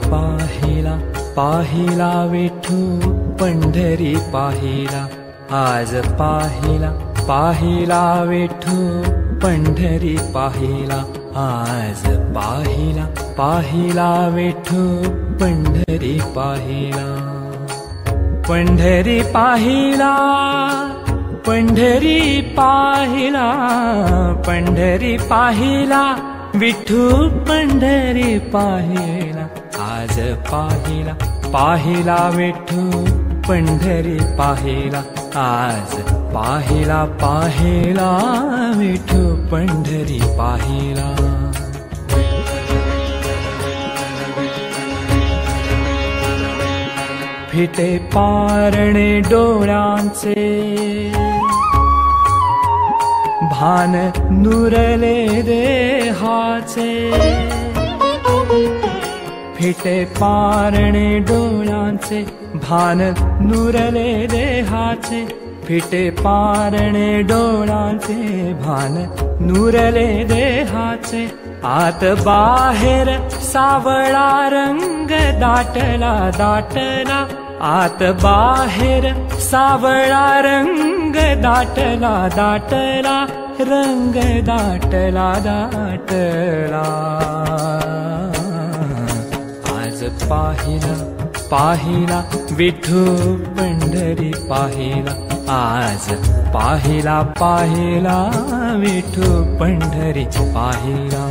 पाहिला पाहिला विठू पंढरी पाहिला, आज पाहिला पाहिला विठू पंढरी पाहिला, आज पाहिला पाहिला विठू पंढरी पाहिला. पंढरी पाहिला पंढरी पाहिला पंढरी पाहिला विठू पंढरी पाहिला, आज पाहिला पाहिला विठू पंढरी पाहिला, आज पाहिला पाहिला विठू पंढरी पाहिला. फिटे पारणे डोळ्यांचे भान नुरले देहाचे, फिटे पारणे डोळ्यांचे भान नुरले देहाचे, फिटे पारणे डोळ्यांचे भान नुरले देहाचे, आत बाहेर सावळा रंग दाटला दाटला, आत बाहेर सावळा रंग दाटला दाटला, रंग दाटला दाटला. आज पाहिला पाहिला विठू पंढरी पाहिला, आज पाहिला पाहिला विठू पंढरी पाहिला.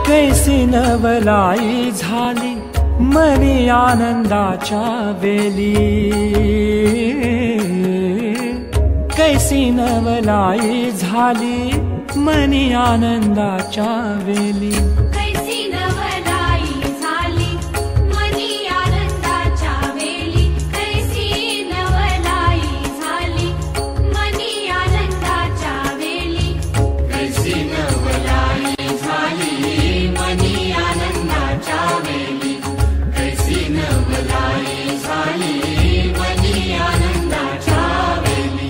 कैसी नवलाई झाली मनी आनंदाच्या वेली, कैसी नवलाई झाली मनी आनंदाच्या वेली, कैसी नवलाई झाली मनी आनंदाच्या वेली, कैसी नवलाई झाली मनी आनंदाच्या वेली, कैसी नवलाई झाली मनी आनंदाच्या वेली, कैसी नवलाई झाली मनी आनंदाच्या वेली,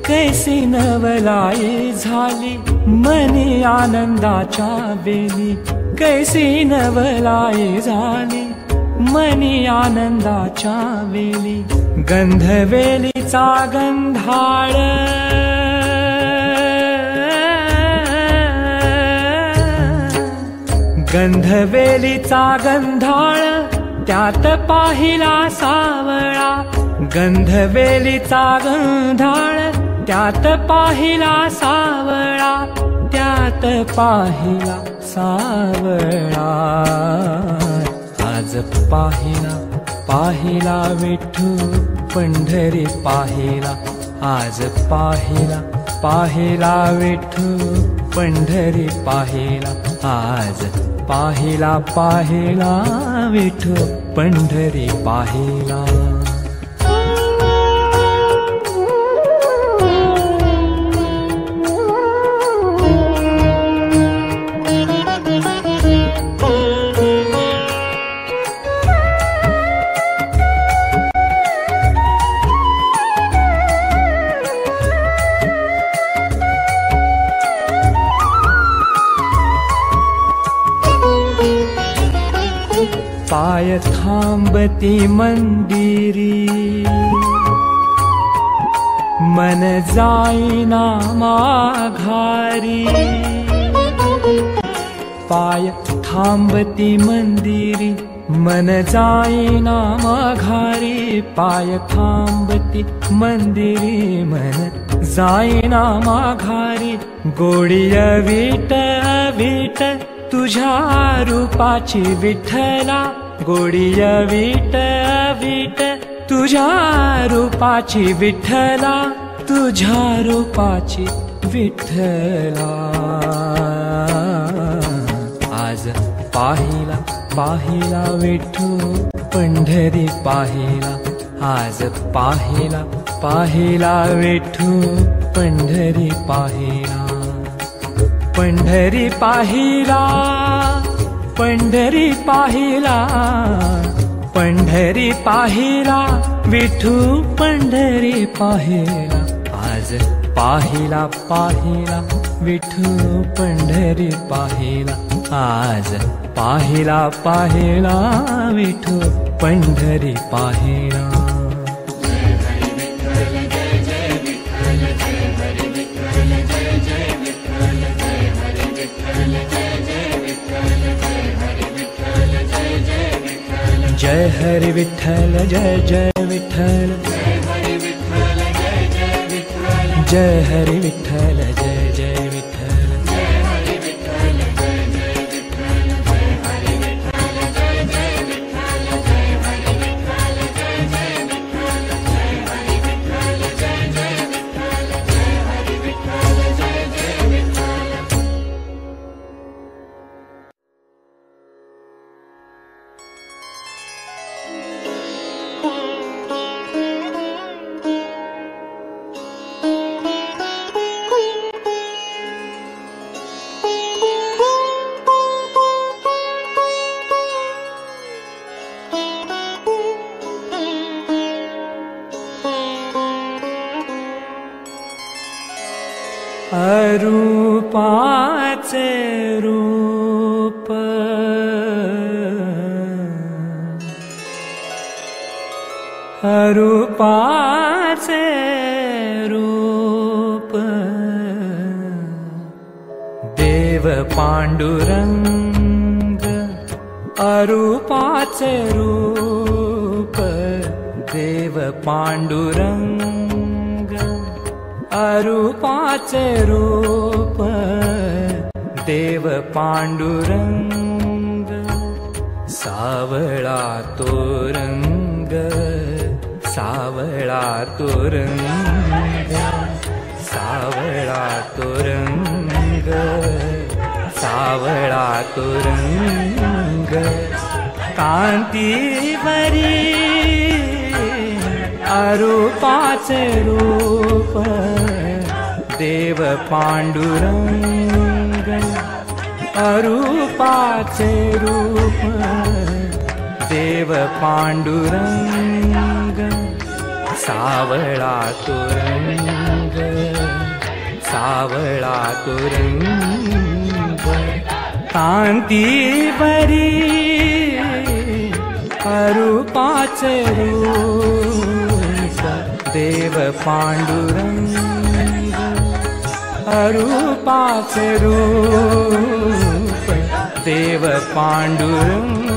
कैसी नवलाई झाली मनी आनंदाच्या वेली, कैसी नवलाई झाली मनी आनंदाच्या वेली. गंधवेलीचा गंधाळ गंधवेलीचा गंधाळ त्यात पाहिला सावळा, गंधवेलीचा गंधाळ त्यात पाहिला सावळा, त्यात पाहिला सावळा. आज पाहिला पाहिला विठू पंढरी पाहिला, आज पाहिला पाहिला विठू पंढरी पाहिला, आज पाहिला पाहिला विठू पंढरी पाहिला. पाय थांबती मंदिरी मन जाईना माघारी, पाय थांबती मंदिरी मन जाईना माघारी, पाय थांबती मंदिरी मन जाईना माघारी. गोडीय विठ विठ तुझ्या रूपाची विठ्ठला, गोडीय विठ विठ तुझ्या रूपाची विठ्ठला, तुझ्या रूपाची विठ्ठला. आज पाहिला पाहिला विठू पंढरी पाहिला, आज पाहिला पाहिला विठू पंढरी पाहिला, पंढरी पाहिला, पंढरी पाहिला, पंढरी पाहिला विठू पंढरी पाहिला। आज पाहिला पाहिला विठू पंढरी पाहिला, आज पाहिला पाहिला विठू पंढरी पाहिला। जय हरि विठ्ठल जय जय विठ्ठल, जय हरि विठ्ठल जय जय विठ्ठल। अरूपाचे रूप, अरूपाचे रूप, देव पांडुरंग। अरूपाचे रूप देव पांडुरंग, अरूपाचे रूप देव पांडुरंग। सावळा तो रंग, सावळा तो रंग, सावळा तो रंग, सावळा तो रंग। कांतीवरी अरूपाचे रूप देव पांडुरंग, अरूपाचे रूप देव पांडुरंग। सावळा तो रंग, सावळा तो रंग। कांतीवरी अरूपाचे रूप देव पांडुरंग, अरूपाचे रूप देव पांडुरंग।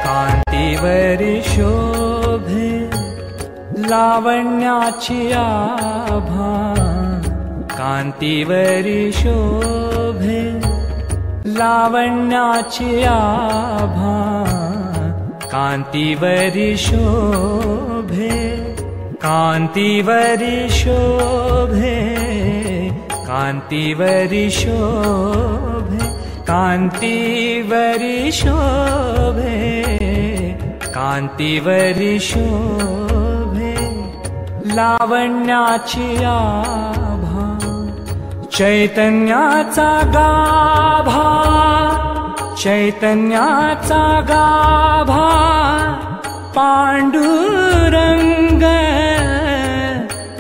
कांतीवरी शोभे लावण्याची आभा, कांतीवरी शोभे लावण्याची आभा। कांतीवरी शोभे, कांतीवरी शोभे, कांतीवरी शोभे, कांतीवरी शोभे, कांतीवरी शोभे लावण्याची आभा। चैतन्याचा गाभा, चैतन्याचा गाभा पांडुरंग।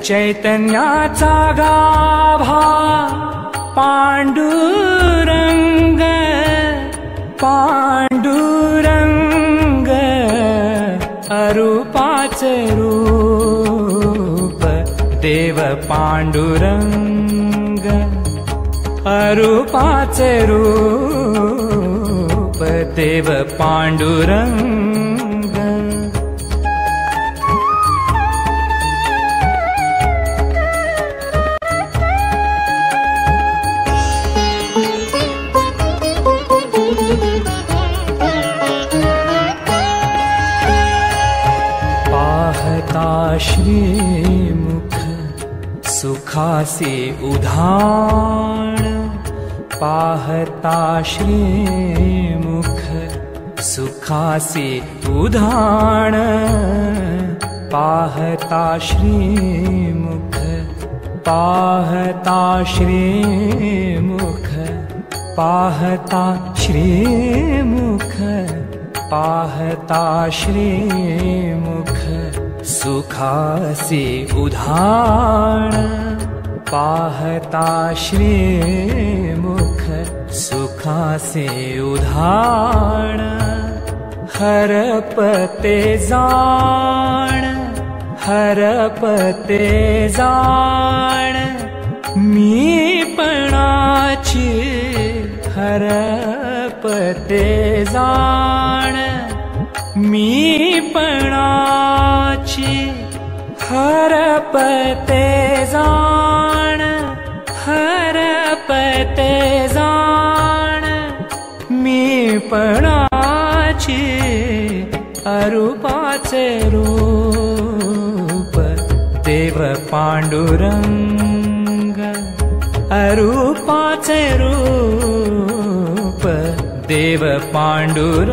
चैतन्याचा गाभा पांडुरंग, पांडुरंग। अरूपाचे रूप देव पांडुरंग, अरूपाचे रूप देव पांडुरंग। पाहता सुखासे उधाण पाहता श्रीमुख सुखासे उधाण पाहता श्रीमुख पाहता श्रीमुख पाहता श्रीमुख पाहता श्रीमुख सुखासे उधाण पाहता श्रीमुख सुखासे उधाण हरपते जाण हरपते जाण मीपणाची हरपते जाण मीपणाची हरपते जाण हरपते जाण मीपणाची अरूपाचे रूप देव पांडुरंग अरूपाचे रूप देव पांडुरंग